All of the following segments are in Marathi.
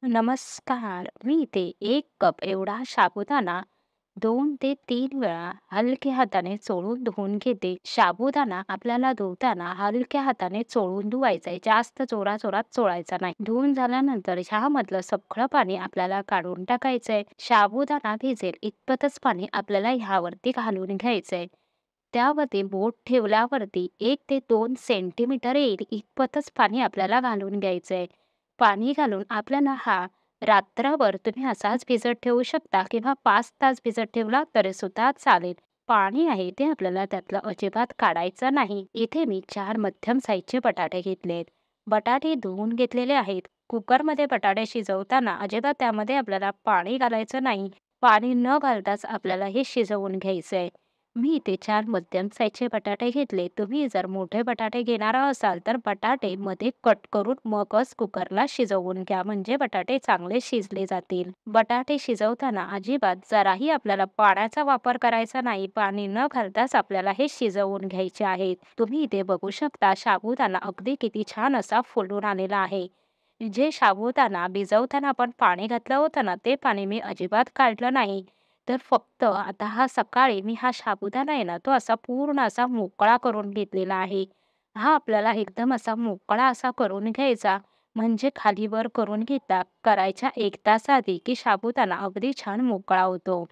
नमस्कार. मी इथे 1 कप एवढा साबुदाणा 2 ते 3 वेळा हलक्या हाताने चोळून धुवून घेते. साबुदाणा आपल्याला धुताना हलक्या हाताने चोळून धुवायचा आहे. जास्त जोराजोरात चोळायचा नाही. धुवून झाल्यानंतर ह्यामधलं सगळं पाणी आपल्याला काढून टाकायचंय. साबुदाणा भिजेल इतपतच पाणी आपल्याला ह्यावरती घालून घ्यायचंय. त्यावरती बोट ठेवल्यावरती 1 ते 2 सेंटीमीटर येईल इतपतच पाणी आपल्याला घालून घ्यायचंय. पाणी घालून आपल्याला हा रात्रभर तुम्ही असाच भिजत ठेवू शकता किंवा 5 तास भिजत ठेवला तरी सुद्धा चालेल. पाणी आहे ते आपल्याला त्यातलं अजिबात काढायचं नाही. इथे मी 4 मध्यम साईजचे बटाटे घेतलेत. बटाटे धुवून घेतलेले आहेत. कुकरमध्ये बटाटे शिजवताना अजिबात त्यामध्ये आपल्याला पाणी घालायचं नाही. पाणी न घालताच आपल्याला हे शिजवून घ्यायचंय. मी इथे 4 मध्यम साईजचे बटाटे घेतले. तुम्ही जर मोठे बटाटे घेणार असाल तर बटाटे मध्ये कट करून मगच कुकरला शिजवून घ्या म्हणजे बटाटे चांगले शिजले जातील. बटाटे शिजवताना अजिबात जराही आपल्याला पाण्याचा वापर करायचा नाही. पाणी न घालताच आपल्याला हे शिजवून घ्यायचे आहेत. तुम्ही इथे बघू शकता साबुदाणा अगदी किती छान असा फुलून आलेला आहे. जे साबुदाणा भिजवताना आपण पाणी घातलं होतं ना ते पाणी मी अजिबात काढलं नाही. तर फक्त आता हा सकाळी मी हा साबुदाणा आहे ना, तो असा पूर्ण असा मोकळा करून घेतलेला आहे. हा आपल्याला एकदम असा मोकळा असा करून घ्यायचा. म्हणजे खाली वर करून घेता करायच्या 1 तास आधी, की साबुदाणा अगदी छान मोकळा होतो.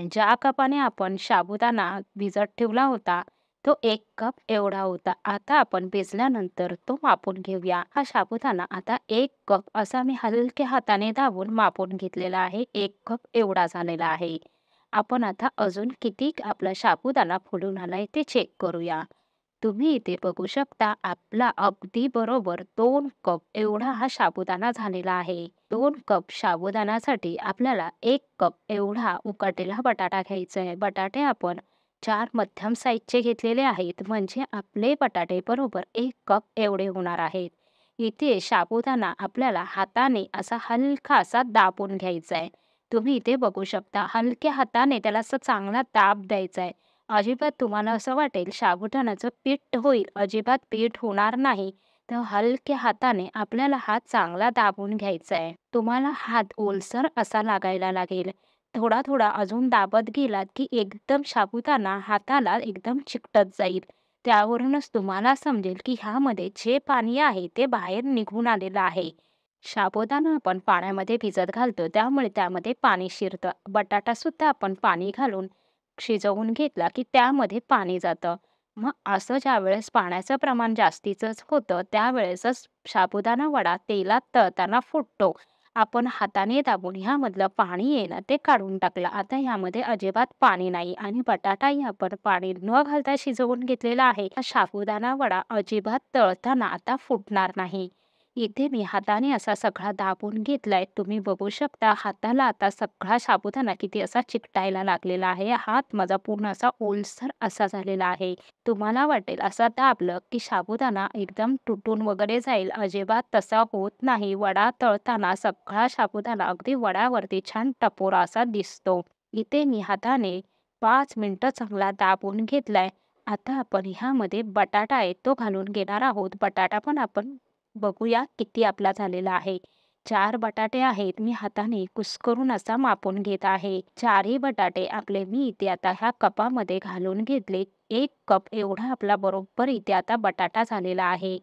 ज्या कपाने आपण साबुदाणा भिजत ठेवला होता, तो 1 कप एवढा होता. आता आपण भिजल्यानंतर तो मापून घेऊया. हा साबुदाणा आता 1 कप असा मी हलक्या हाताने दाबून मापून घेतलेला आहे. 1 कप एवढा झालेला आहे. आपण आता अजून किती आपला साबुदाणा फुलून आलाय ते चेक करूया. तुम्ही इथे बघू शकता आपला अगदी बरोबर 2 कप एवढा हा साबुदाणा झालेला आहे. 2 कप साबुदाण्यासाठी आपल्याला 1 कप एवढा उकडलेला बटाटा घ्यायचा आहे. बटाटे आपण 4 मध्यम साईजचे घेतलेले आहेत म्हणजे आपले बटाटे बरोबर 1 कप एवढे होणार आहेत. इथे साबुदाणा आपल्याला हाताने असा हलका असा दाबून घ्यायचा आहे. तुम्ही इथे बघू शकता हलक्या हाताने त्याला असा चांगला दाब द्यायचा आहे. अजिबात तुम्हाला असं वाटेल साबुदाण्याचं पीठ होईल, अजिबात पीठ होणार नाही. तर हलक्या हाताने आपल्याला हात चांगला दाबून घ्यायचा आहे. तुम्हाला हात ओलसर असा लागायला लागेल. थोडा-थोडा अजून दाबत गेलात, की एकदम साबुदाणा हाताला एकदम चिकटत जाईल. त्यावरूनच तुम्हाला समजेल, की ह्यामध्ये जे पाणी आहे ते बाहेर निघून आलेलं आहे. साबुदाणा आपण पाण्यामध्ये भिजत घालतो त्यामुळे त्यामध्ये पाणी शिरतं. बटाटासुद्धा आपण पाणी घालून शिजवून घेतला, की त्यामध्ये पाणी जातं. मग असं ज्यावेळेस पाण्याचं प्रमाण जास्तीचंच होतं, त्यावेळेसच साबुदाणा वडा तेलात तळताना फुटतो. आपण हाताने दाबून ह्यामधलं पाणी आहे ना, ते काढून टाकलं. आता ह्यामध्ये अजिबात पाणी नाही आणि बटाटाही आपण पाणी न घालता शिजवून घेतलेला आहे. हा साबुदाणा वडा अजिबात तळताना आता फुटणार नाही. इथे मी हाताने असा सगळा दाबून घेतलाय. तुम्ही बघू शकता हाताला आता सगळा साबुदाणा किती असा चिकटायला लागलेला आहे. हात माझा पूर्ण असा ओलसर असा झालेला आहे. तुम्हाला वाटेल असा दाबलं की साबुदाणा एकदम तुटून वगैरे जाईल. अजिबात तसा होत नाही. वडा तळताना सगळा साबुदाणा अगदी वड्यावरती छान टपोरा असा दिसतो. इथे मी हाताने 5 मिनिटं चांगला दाबून घेतलाय. आता आपण ह्यामध्ये बटाटा आहे तो घालून घेणार आहोत. बटाटा पण आपण बघूया किती आपला झालेला आहे. 4 बटाटे आहेत. मी हाताने कुस्करून असा मापून घेत आहे. 4ही बटाटे आपले मी इथे आता ह्या कपामध्ये घालून घेतले. 1 कप एवढा आपला बरोबर इथे आता बटाटा झालेला आहे.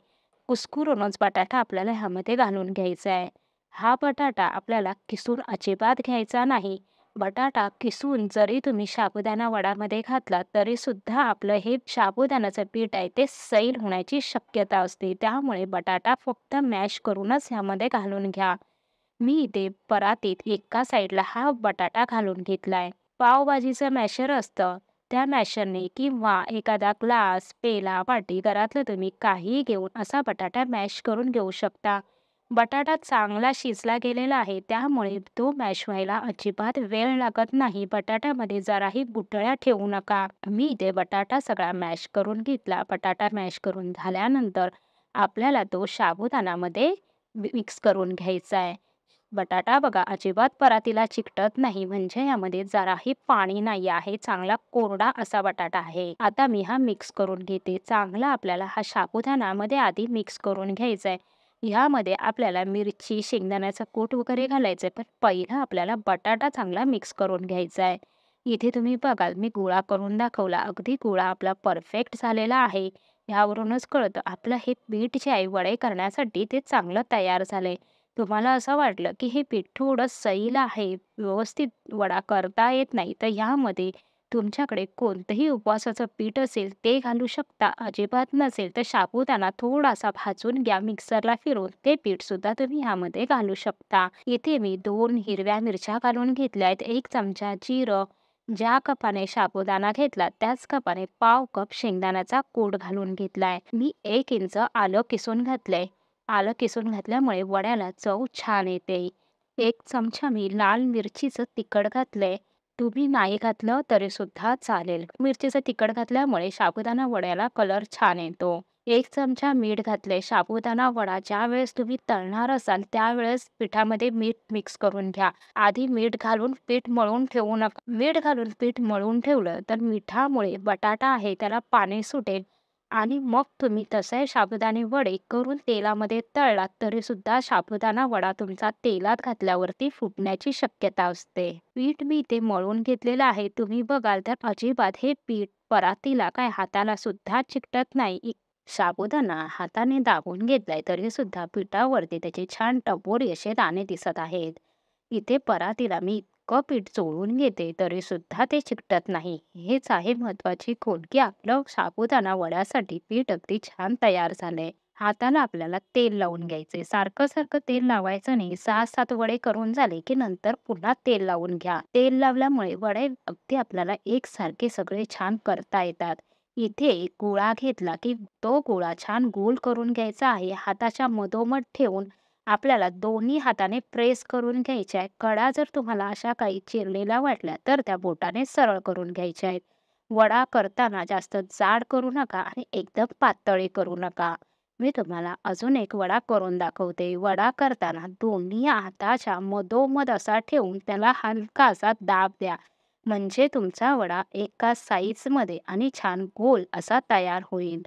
कुस्करूनच बटाटा आपल्याला ह्यामध्ये घालून घ्यायचा आहे. हा बटाटा आपल्याला किसून अजिबात घ्यायचा नाही. बटाटा किसून जरी तुम्ही साबुदाणा वड्यामध्ये घातला तरी सुद्धा आपलं हे साबुदाण्याचं पीठ आहे ते सैल होण्याची शक्यता असते. त्यामुळे बटाटा फक्त मॅश करूनच ह्यामध्ये घालून घ्या. मी इथे परातीत एका साईडला हा बटाटा घालून घेतलाय. पावभाजीचं मॅशर असतं, त्या मॅशरने किंवा एखादा ग्लास, पेला, वाटी घरातलं तुम्ही काहीही घेऊन असा बटाटा मॅश करून घेऊ शकता. बटाटा चांगला शिजला गेलेला आहे त्यामुळे तो मॅश व्हायला अजिबात वेळ लागत नाही. बटाट्यामध्ये जराही गुठळ्या ठेवू नका. मी इथे बटाटा सगळा मॅश करून घेतला. बटाटा मॅश करून झाल्यानंतर आपल्याला तो साबुदाण्यामध्ये मिक्स करून घ्यायचा आहे. बटाटा बघा अजिबात परातीला चिकटत नाही म्हणजे यामध्ये जराही पाणी नाही आहे. चांगला कोरडा असा बटाटा आहे. आता मी हा मिक्स करून घेते. चांगला आपल्याला हा साबुदाण्यामध्ये आधी मिक्स करून घ्यायचा आहे. ह्यामध्ये आपल्याला मिरची, शेंगदाण्याचा कूट वगैरे घालायचं आहे. पण पहिलं आपल्याला बटाटा चांगला मिक्स करून घ्यायचा आहे. इथे तुम्ही बघाल मी गोळा करून दाखवला. अगदी गोळा आपला परफेक्ट झालेला आहे. यावरूनच कळतं आपलं हे पीठ जे आहे वडे करण्यासाठी ते चांगलं तयार झालंय. तुम्हाला असं वाटलं की हे पीठ थोडं सैल आहे, व्यवस्थित वडा करता येत नाही, तर ह्यामध्ये तुमच्याकडे कोणतंही उपवासाचं पीठ असेल ते घालू शकता. अजिबात नसेल तर साबुदाणा थोडासा भाजून घ्या मिक्सरला फिरवून. ते पीठसुद्धा तुम्ही ह्यामध्ये घालू शकता. इथे मी 2 हिरव्या मिरच्या घालून घेतल्या आहेत, 1 चमचा जिरं, ज्या कपाने साबुदाणा घेतला त्याच कपाने पाव कप शेंगदाण्याचा कूट घालून घेतलाय. मी 1 इंच आलं किसून घातलंय. आलं किसून घातल्यामुळे वड्याला चव छान येते. 1 चमचा मी लाल मिरचीचं तिखट घातलंय. तुम्ही नाही घातलं तरी सुद्धा चालेल. मिरचीचं तिखट घातल्यामुळे साबुदाणा वड्याला कलर छान येतो. 1 चमचा मीठ घातलंय. साबुदाणा वडा ज्यावेळेस तुम्ही तळणार असाल त्यावेळेस पिठामध्ये मीठ मिक्स करून घ्या. आधी मीठ घालून पीठ मळून ठेवू नका. मीठ घालून पीठ मळून ठेवलं तर मिठामुळे बटाटा आहे त्याला पाणी सुटेल आणि मग तुम्ही तसे साबुदाणे वडे करून तेलामध्ये तळलात तरी सुद्धा साबुदाणा वडा तुमचा तेलात घातल्यावरती फुटण्याची शक्यता असते. पीठ मी ते मळून घेतलेलं आहे. तुम्ही बघाल तर अजिबात हे पीठ परातीला काय हाताला सुद्धा चिकटत नाही. साबुदाणा हाताने दाबून घेतलाय तरी सुद्धा पिठावरती त्याचे छान टपोरी असे दाणे दिसत आहेत. इथे परातीला मी इतकं पीठ चोळून घेते तरी सुद्धा ते चिकटत नाही. हेच आहे महत्वाची खूण की आपलं साबुदाणा वड्यासाठी पीठ अगदी छान तयार झालंय. हाताला आपल्याला तेल लावून घ्यायचे. सारखं सारखं तेल लावायचं नाही. 6-7 वडे करून झाले की नंतर पुन्हा तेल लावून घ्या. तेल लावल्यामुळे वडे अगदी आपल्याला एकसारखे सगळे छान करता येतात. इथे गोळा घेतला की तो गोळा छान गोल करून घ्यायचा आहे. हाताच्या मधोमध ठेवून आपल्याला दोन्ही हाताने प्रेस करून घ्यायच्या आहे. कडा जर तुम्हाला अशा काही चिरलेल्या वाटल्या तर त्या बोटाने सरळ करून घ्यायच्या आहेत. वडा करताना जास्त जाड करू नका आणि एकदम पातळही करू नका. मी तुम्हाला अजून एक वडा करून दाखवते. वडा करताना दोन्ही हाताच्या मधोमध असा ठेवून त्याला हलका असा दाब द्या. म्हणजे तुमचा वडा एका साईजमध्ये आणि छान गोल असा तयार होईल.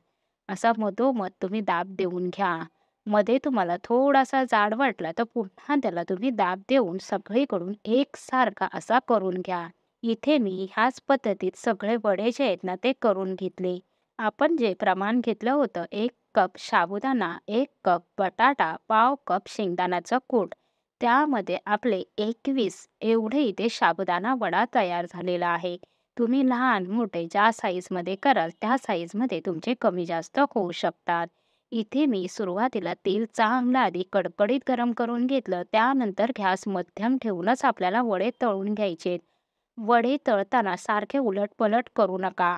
असा मधोमध तुम्ही दाब देऊन घ्या. मध्ये तुम्हाला थोडासा जाड वाटला तर पुन्हा त्याला तुम्ही दाब देऊन सगळीकडून एकसारखा असा करून घ्या. इथे मी ह्याच पद्धतीत सगळे वडे जे आहेत ना ते करून घेतले. आपण जे प्रमाण घेतलं होतं 1 कप साबुदाणा, 1 कप बटाटा, पाव कप शेंगदाण्याचं कूट, त्यामध्ये आपले 21 एवढे इथे साबुदाणा वडा तयार झालेला आहे. तुम्ही लहान मोठे ज्या साईजमध्ये कराल त्या साईजमध्ये तुमचे कमी जास्त होऊ शकतात. इथे मी सुरुवातीला तेल चांगलं आधी कडकडीत गरम करून घेतलं. त्यानंतर गॅस मध्यम ठेवूनच आपल्याला वडे तळून घ्यायचे. वडे तळताना सारखे उलट-पलट करू नका.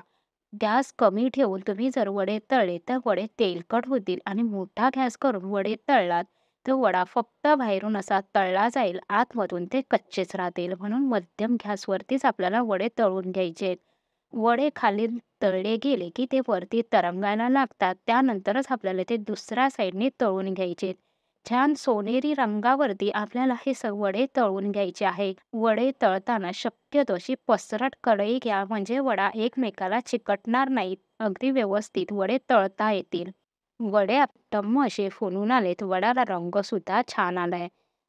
गॅस कमी ठेवून तुम्ही जर वडे तळले तर वडे तेलकट होतील आणि मोठा गॅस करून वडे तळलात तर वडा फक्त बाहेरून असा तळला जाईल, आतमधून ते कच्चेच राहतील. म्हणून मध्यम गॅसवरतीच आपल्याला वडे तळून घ्यायचे. वडे खाली तळले गेले की ते वरती तरंगायला लागतात. त्यानंतरच आपल्याला ते दुसऱ्या साईडने तळून घ्यायचे. छान सोनेरी रंगावरती आपल्याला हे वडे तळून घ्यायचे आहे. वडे तळताना शक्यतो अशी पसरट कढई घ्या म्हणजे वडा एकमेकाला चिकटणार नाहीत. अगदी व्यवस्थित वडे तळता येतील. वडे टम्म असे फुलून आलेत. वड्याला रंग सुद्धा छान आलाय.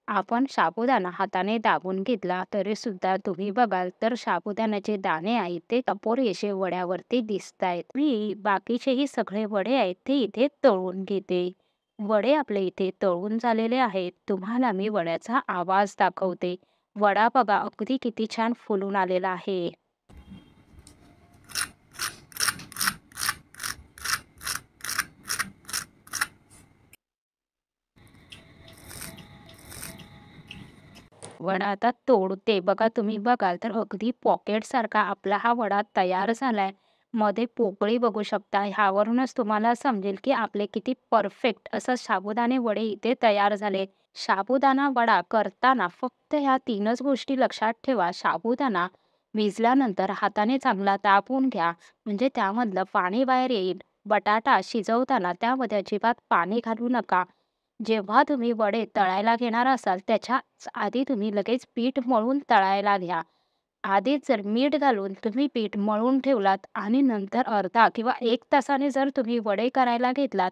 आपण साबुदाणा हाताने दाबून घेतला तरी सुद्धा तुम्ही बघाल तर साबुदाण्याचे दाणे आहेत ते टपोरी असे वड्यावरती दिसतायत. मी बाकीचेही सगळे वडे आहेत ते इथे तळून घेते. वडे आपले इथे तळून झालेले आहेत. तुम्हाला मी वड्याचा आवाज दाखवते. वडा बघा अगदी किती छान फुलून आलेला आहे. वडा आता तोडते बघा तुम्ही बघाल तर अगदी पॉकेटसारखा आपला हा वडा तयार झालाय. मध्ये पोकळी बघू शकता. ह्यावरूनच तुम्हाला समजेल की आपले किती परफेक्ट असं साबुदाणे वडे इथे तयार झाले. साबुदाणा वडा करताना फक्त ह्या 3च गोष्टी लक्षात ठेवा. साबुदाणा भिजल्यानंतर हाताने चांगला दाबून घ्या म्हणजे त्यामधलं पाणी बाहेर येईल. बटाटा शिजवताना त्यामध्ये अजिबात पाणी घालू नका. जेव्हा तुम्ही वडे तळायला घेणार असाल त्याच्या आधी तुम्ही लगेच पीठ मळून तळायला घ्या. आधीच जर मीठ घालून तुम्ही पीठ मळून ठेवलात आणि नंतर अर्धा किंवा 1 तासाने जर तुम्ही वडे करायला घेतलात,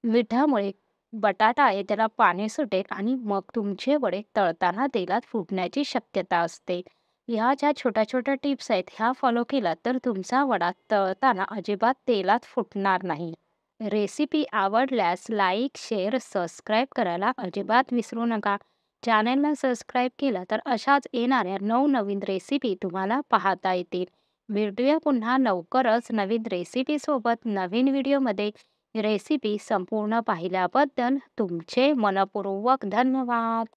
मिठामुळे बटाटा आहे त्याला पाणी सुटेल आणि मग तुमचे वडे तळताना तेलात फुटण्याची शक्यता असते. ह्या ज्या छोट्या-छोट्या टिप्स आहेत ह्या फॉलो केलात तर तुमचा वडा तळताना अजिबात तेलात फुटणार नाही. रेसिपी आवडल्यास लाईक, शेअर, सबस्क्राईब करायला अजिबात विसरू नका. चॅनलला सबस्क्राईब केलं तर अशाच येणाऱ्या नवनवीन रेसिपी तुम्हाला पाहता येतील. भेटूया पुन्हा लवकरच नवीन रेसिपीसोबत नवीन व्हिडिओमध्ये. रेसिपी संपूर्ण पाहिल्याबद्दल तुमचे मनःपूर्वक धन्यवाद.